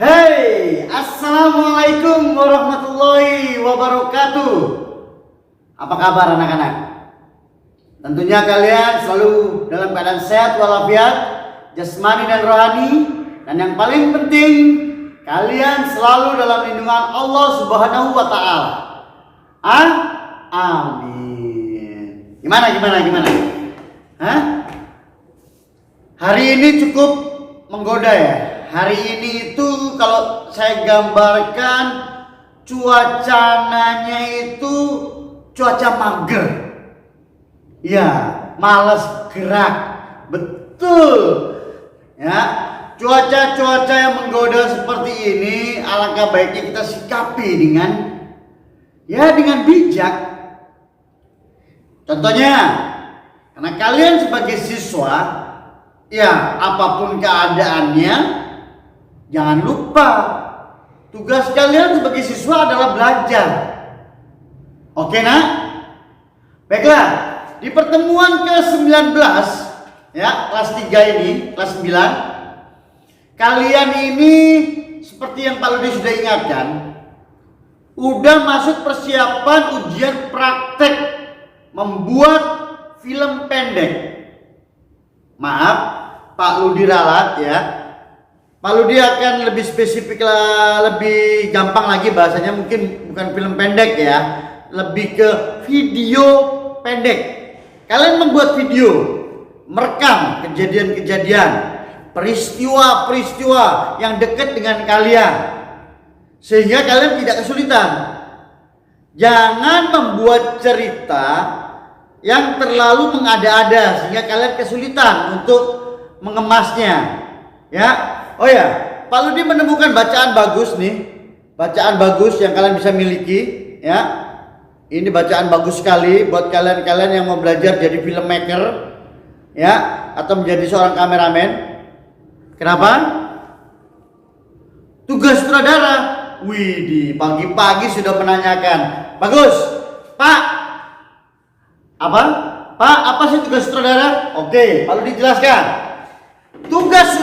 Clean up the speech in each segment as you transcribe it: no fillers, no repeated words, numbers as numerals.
Hey, assalamualaikum warahmatullahi wabarakatuh. Apa kabar anak-anak? Tentunya kalian selalu dalam keadaan sehat walafiat, jasmani dan rohani, dan yang paling penting kalian selalu dalam lindungan Allah Subhanahu wa taala. Amin. Gimana? Hah? Hari ini cukup menggoda ya. Hari ini itu kalau saya gambarkan cuacanya itu cuaca mager. Ya, malas gerak. Betul. Ya, cuaca-cuaca yang menggoda seperti ini alangkah baiknya kita sikapi dengan bijak. Contohnya, karena kalian sebagai siswa, ya apapun keadaannya, jangan lupa tugas kalian sebagai siswa adalah belajar. Oke nak? Baiklah, di pertemuan ke-19 ya, kelas 3 ini, kelas 9, kalian ini seperti yang Pak Ludi sudah ingatkan, udah masuk persiapan ujian praktek membuat film pendek. Maaf, Pak Ludi ralat ya. Pak Ludi akan lebih spesifik lah, lebih gampang lagi bahasanya, mungkin bukan film pendek ya, lebih ke video pendek. Kalian membuat video, merekam kejadian-kejadian, peristiwa-peristiwa yang dekat dengan kalian, sehingga kalian tidak kesulitan. Jangan membuat cerita yang terlalu mengada-ada sehingga kalian kesulitan untuk mengemasnya. Ya. Oh ya, Pak Ludi menemukan bacaan bagus nih. Bacaan bagus yang kalian bisa miliki, ya. Ini bacaan bagus sekali buat kalian-kalian yang mau belajar jadi filmmaker, ya, atau menjadi seorang kameramen. Kenapa? Tugas sutradara. Widih, pagi-pagi sudah menanyakan. Bagus, Pak. Apa? Pak, apa sih tugas sutradara? Oke, Pak Ludi jelaskan. Tugas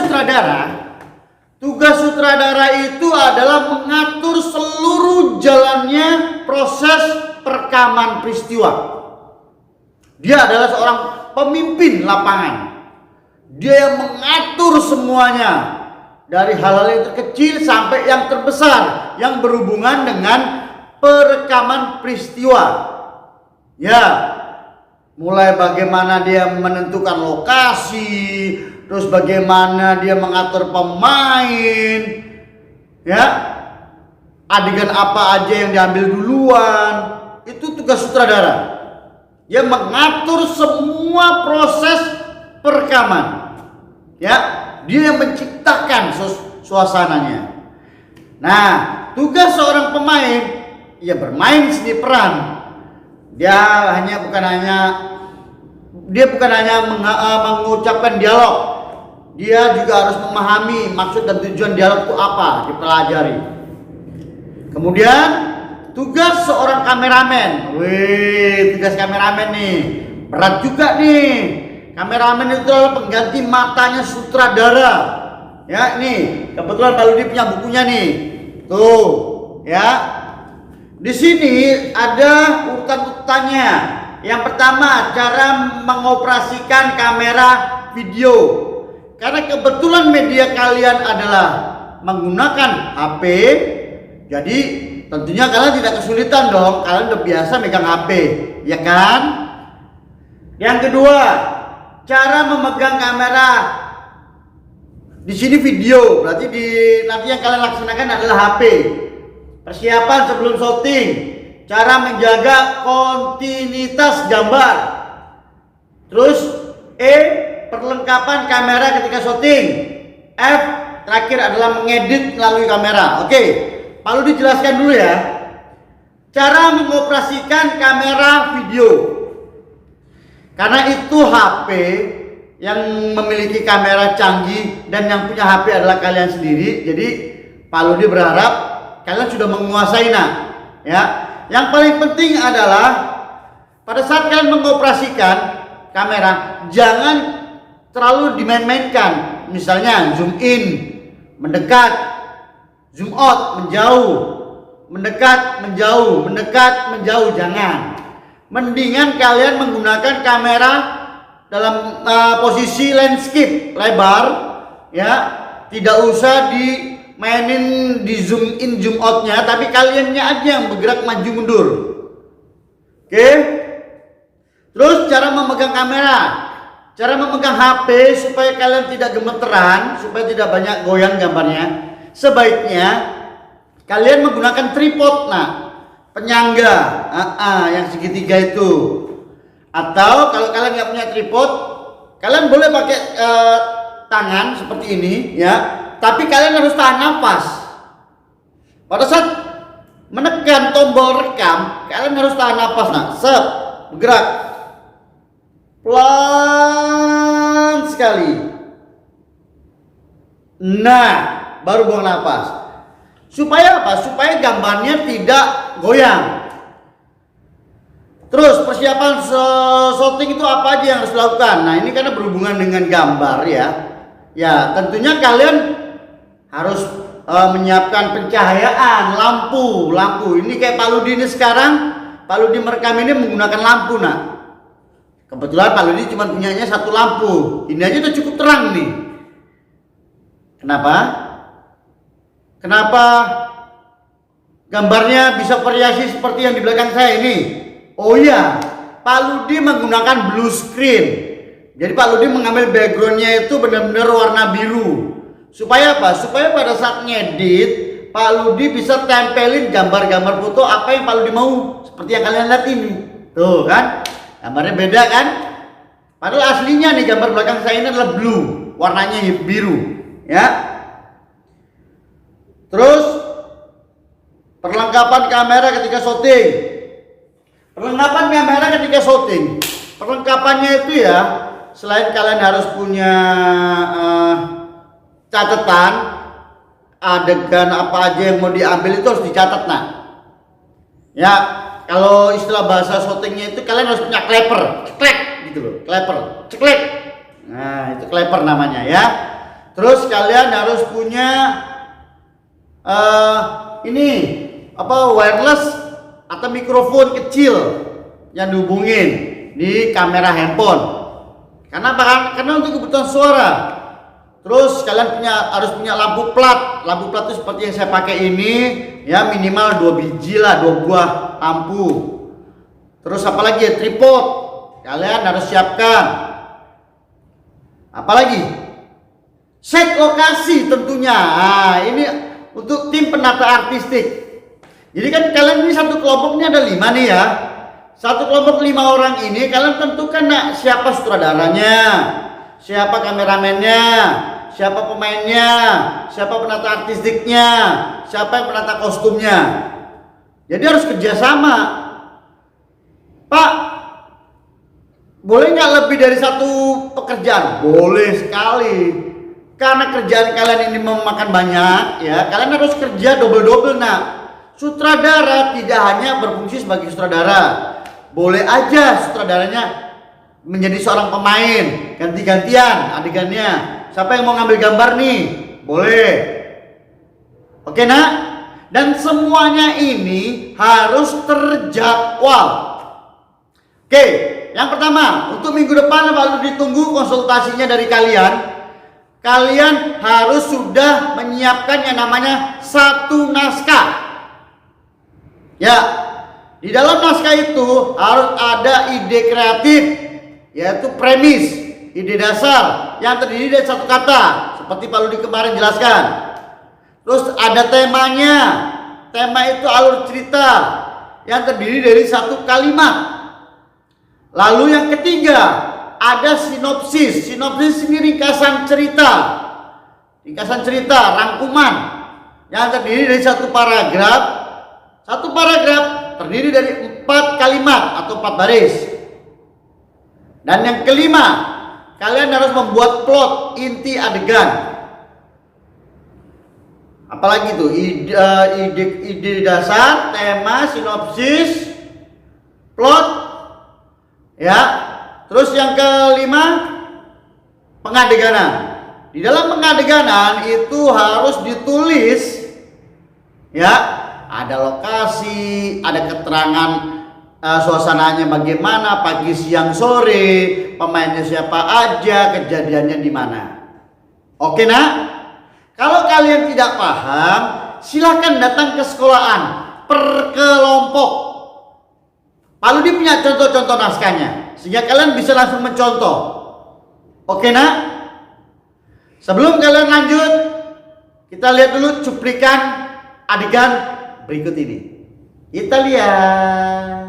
sutradara itu adalah mengatur seluruh jalannya proses perekaman peristiwa. Dia adalah seorang pemimpin lapangan. Dia yang mengatur semuanya, dari hal-hal yang terkecil sampai yang terbesar yang berhubungan dengan perekaman peristiwa. Ya, mulai bagaimana dia menentukan lokasi, terus bagaimana dia mengatur pemain, ya, adegan apa aja yang diambil duluan, itu tugas sutradara. Dia mengatur semua proses perekaman, ya, dia yang menciptakan suasananya. Nah, tugas seorang pemain, ya bermain seni peran. Dia bukan hanya mengucapkan dialog. Dia juga harus memahami maksud dan tujuan dialog itu apa, dipelajari. Kemudian tugas seorang kameramen. Tugas kameramen nih berat juga nih. Kameramen itu adalah pengganti matanya sutradara. Ya, nih kebetulan Pak Ludi punya bukunya nih. Tuh, ya. Di sini ada urutan-urutannya. Yang pertama, cara mengoperasikan kamera video. Karena kebetulan media kalian adalah menggunakan HP, jadi tentunya kalian tidak kesulitan dong. Kalian udah biasa megang HP, ya kan? Yang kedua, cara memegang kamera. Di sini video, berarti nanti yang kalian laksanakan adalah HP. Persiapan sebelum syuting, cara menjaga kontinuitas gambar. Terus perlengkapan kamera ketika syuting. F, terakhir adalah mengedit melalui kamera. Oke, Pak Ludi jelaskan dulu ya. Cara mengoperasikan kamera video. Karena itu HP yang memiliki kamera canggih dan yang punya HP adalah kalian sendiri. Jadi Pak Ludi berharap kalian sudah menguasai ya. yang paling penting adalah pada saat kalian mengoperasikan kamera, jangan terlalu dimain-mainkan. Misalnya zoom in, mendekat, zoom out, menjauh, mendekat, menjauh, mendekat, menjauh, jangan. Mendingan kalian menggunakan kamera dalam posisi landscape lebar, ya, tidak usah dimainin di zoom in zoom outnya, tapi kaliannya aja yang bergerak maju mundur. Oke. Terus cara memegang kamera, cara memegang HP supaya kalian tidak gemeteran, supaya tidak banyak goyang gambarnya, sebaiknya kalian menggunakan tripod, penyangga, yang segitiga itu. Atau kalau kalian nggak punya tripod, kalian boleh pakai tangan seperti ini, ya. Tapi kalian harus tahan nafas. Pada saat menekan tombol rekam, kalian harus tahan nafas, bergerak pelan sekali. Baru buang nafas. Supaya apa? Supaya gambarnya tidak goyang. Terus persiapan shooting itu apa aja yang harus dilakukan? Ini karena berhubungan dengan gambar, ya. Ya, tentunya kalian harus menyiapkan pencahayaan, lampu. Ini kayak Pak Ludi ini sekarang, Pak Ludi merekam ini menggunakan lampu, Kebetulan Pak Ludi cuma punyanya satu lampu. Ini aja udah cukup terang nih. Kenapa gambarnya bisa variasi seperti yang di belakang saya ini? Oh iya, Pak Ludi menggunakan blue screen. Jadi Pak Ludi mengambil backgroundnya itu benar-benar warna biru. Supaya apa? Supaya pada saat ngedit, Pak Ludi bisa tempelin gambar-gambar foto apa yang Pak Ludi mau. Seperti yang kalian lihat ini. Tuh kan, gambarnya beda kan? Padahal aslinya nih gambar belakang saya ini adalah blue, warnanya biru, ya. Terus perlengkapan kamera ketika syuting. Perlengkapannya itu, ya, selain kalian harus punya catatan adegan apa aja yang mau diambil itu harus dicatat, ya. Kalau istilah bahasa syutingnya itu kalian harus punya clapper, ceklek gitu loh, clapper, ceklek. Itu clapper namanya, ya. Terus kalian harus punya wireless atau mikrofon kecil yang dihubungin di kamera handphone. Karena untuk kebutuhan suara. Terus kalian harus punya lampu plat. Lampu plat itu seperti yang saya pakai ini, ya, minimal 2 biji lah, 2 buah lampu. Terus apalagi ya, tripod. Kalian harus siapkan. Apalagi? Set lokasi tentunya. Ini untuk tim penata artistik. Jadi kan kalian ini satu kelompok ini ada 5 nih, ya. Satu kelompok 5 orang ini kalian tentukan siapa sutradaranya, siapa kameramennya, siapa pemainnya, siapa penata artistiknya, siapa yang penata kostumnya. Jadi harus kerjasama. Pak, boleh nggak lebih dari satu pekerjaan? Boleh sekali. Karena kerjaan kalian ini memakan banyak, ya, kalian harus kerja double-double, Sutradara tidak hanya berfungsi sebagai sutradara. Boleh aja sutradaranya menjadi seorang pemain, ganti-gantian adegannya. Siapa yang mau ngambil gambar nih? Boleh. Oke, dan semuanya ini harus terjadwal. Oke, yang pertama, untuk minggu depan baru ditunggu konsultasinya dari kalian. Kalian harus sudah menyiapkan yang namanya satu naskah. Ya, di dalam naskah itu harus ada ide kreatif, yaitu premis, ide dasar yang terdiri dari satu kata, seperti Pak Ludi kemarin jelaskan. Terus ada temanya. Tema itu alur cerita yang terdiri dari satu kalimat. Lalu yang ketiga, ada sinopsis. Sinopsis ini ringkasan cerita. Ringkasan cerita, rangkuman yang terdiri dari satu paragraf. Satu paragraf terdiri dari 4 kalimat atau 4 baris. Dan yang kelima, kalian harus membuat plot inti adegan. Apalagi tuh ide dasar, tema, sinopsis, plot, ya. Terus yang kelima, pengadeganan. Di dalam pengadeganan itu harus ditulis, ya, ada lokasi, ada keterangan suasananya bagaimana, pagi, siang, sore, pemainnya siapa aja, kejadiannya di mana. Oke nak? Kalau kalian tidak paham, silahkan datang ke sekolahan per kelompok. Pak Ludi punya contoh-contoh naskahnya, sehingga kalian bisa langsung mencontoh. Oke nak? Sebelum kalian lanjut, kita lihat dulu cuplikan adegan berikut ini. Kita lihat.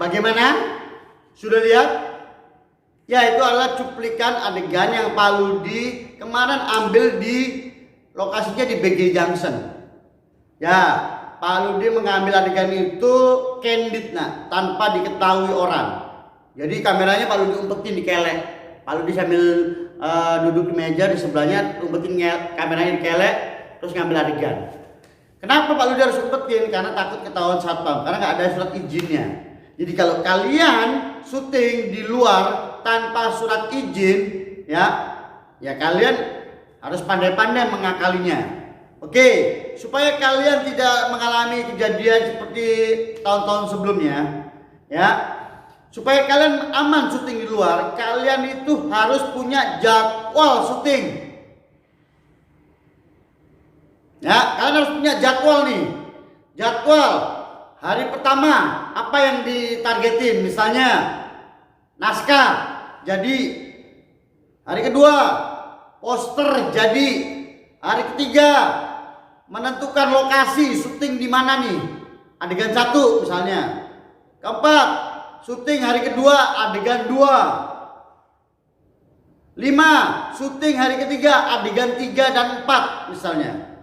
Bagaimana? Sudah lihat? Ya, itu adalah cuplikan adegan yang Pak Ludi kemarin ambil di lokasinya di BG Junction. Ya, Pak Ludi mengambil adegan itu candid nah, tanpa diketahui orang. Jadi kameranya Pak Ludi umpetin di kelek. Pak Ludi sambil duduk di meja, di sebelahnya umpetin kameranya di kelek, terus ngambil adegan. Kenapa Pak Ludi harus umpetin? Karena takut ketahuan satpam, karena nggak ada surat izinnya. Jadi kalau kalian syuting di luar tanpa surat izin, ya kalian harus pandai-pandai mengakalinya. Oke, supaya kalian tidak mengalami kejadian seperti tahun-tahun sebelumnya, ya. Supaya kalian aman syuting di luar, kalian itu harus punya jadwal syuting. Ya, kalian harus punya jadwal nih. Jadwal hari pertama apa yang ditargetin, misalnya naskah jadi, hari kedua poster jadi, hari ketiga menentukan lokasi syuting di mana nih, adegan 1 misalnya. Keempat, syuting hari kedua adegan 2. 5, syuting hari ketiga adegan 3 dan 4 misalnya.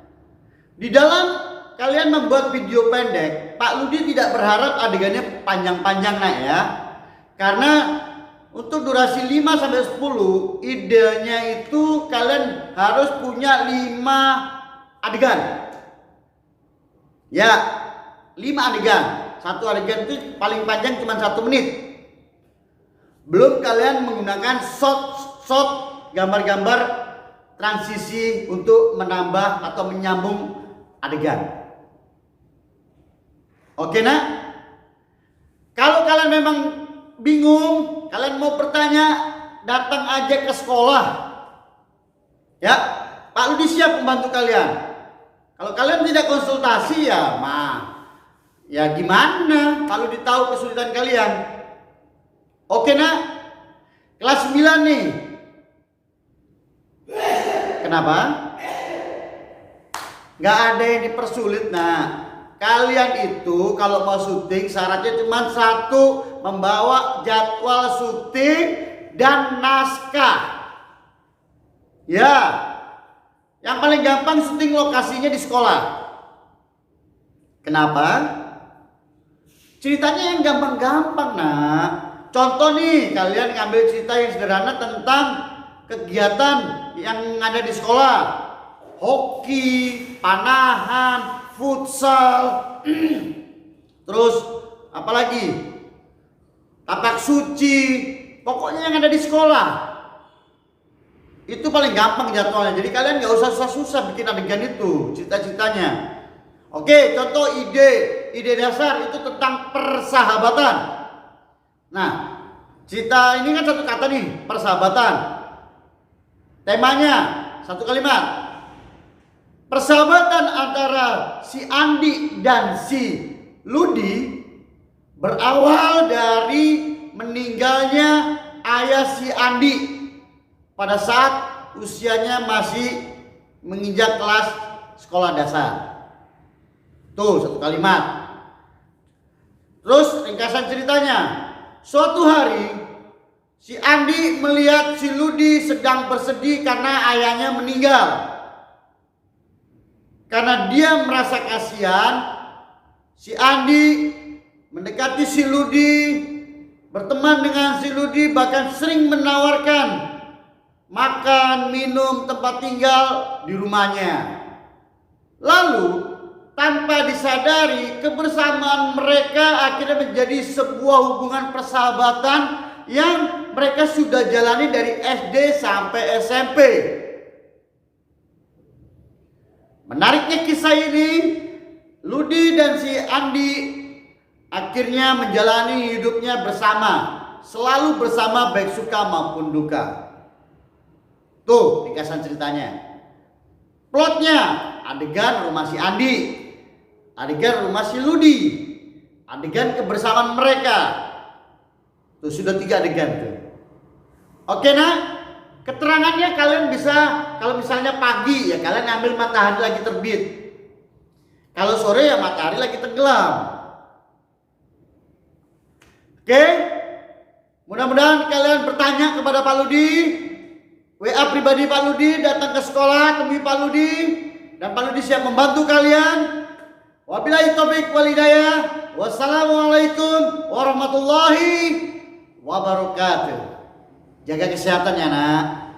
Di dalam kalian membuat video pendek, Pak Ludi tidak berharap adegannya panjang-panjang nah ya. Karena untuk durasi 5 sampai 10, idenya itu kalian harus punya 5 adegan. Ya, 5 adegan. Satu adegan itu paling panjang cuma 1 menit. Belum kalian menggunakan shot gambar-gambar transisi untuk menambah atau menyambung adegan. Oke nak? Kalau kalian memang bingung, kalian mau bertanya, datang aja ke sekolah. Ya, Pak Ludi siap membantu kalian. Kalau kalian tidak konsultasi ya gimana? Pak Ludi tahu kesulitan kalian. Oke nak? Kelas 9 nih. Kenapa? Gak ada yang dipersulit nak. Kalian itu kalau mau syuting syaratnya cuma 1, membawa jadwal syuting dan naskah. Ya, yang paling gampang syuting lokasinya di sekolah. Kenapa? Ceritanya yang gampang-gampang nak. Contoh nih, kalian ngambil cerita yang sederhana tentang kegiatan yang ada di sekolah. Hoki, panahan, futsal, terus apalagi? Tapak suci, pokoknya yang ada di sekolah. Itu paling gampang jadwalnya. Jadi kalian nggak usah susah-susah bikin adegan itu, cita-citanya. Oke, contoh ide dasar itu tentang persahabatan. Nah, cerita ini kan satu kata nih, persahabatan. Temanya satu kalimat. Persahabatan antara si Andi dan si Ludi berawal dari meninggalnya ayah si Andi pada saat usianya masih menginjak kelas sekolah dasar. Tuh, satu kalimat. Terus ringkasan ceritanya. Suatu hari si Andi melihat si Ludi sedang bersedih karena ayahnya meninggal. Karena dia merasa kasihan, si Andi mendekati si Ludi, berteman dengan si Ludi, bahkan sering menawarkan makan, minum, tempat tinggal di rumahnya. Lalu tanpa disadari, kebersamaan mereka akhirnya menjadi sebuah hubungan persahabatan yang mereka sudah jalani dari SD sampai SMP. Menariknya kisah ini, Ludi dan si Andi akhirnya menjalani hidupnya bersama, selalu bersama baik suka maupun duka. Tuh ringkasan ceritanya. Plotnya, adegan rumah si Andi, adegan rumah si Ludi, adegan kebersamaan mereka. Tuh sudah 3 adegan tuh. Oke nak? Keterangannya kalian bisa, kalau misalnya pagi ya kalian ambil matahari lagi terbit. Kalau sore ya matahari lagi tenggelam. Oke? Mudah-mudahan kalian bertanya kepada Pak Ludi. WA pribadi Pak Ludi, datang ke sekolah temui Pak Ludi, dan Pak Ludi siap membantu kalian. Wabillahi taufiq wal hidayah. Wassalamualaikum warahmatullahi wabarakatuh. Jaga kesehatan ya nak.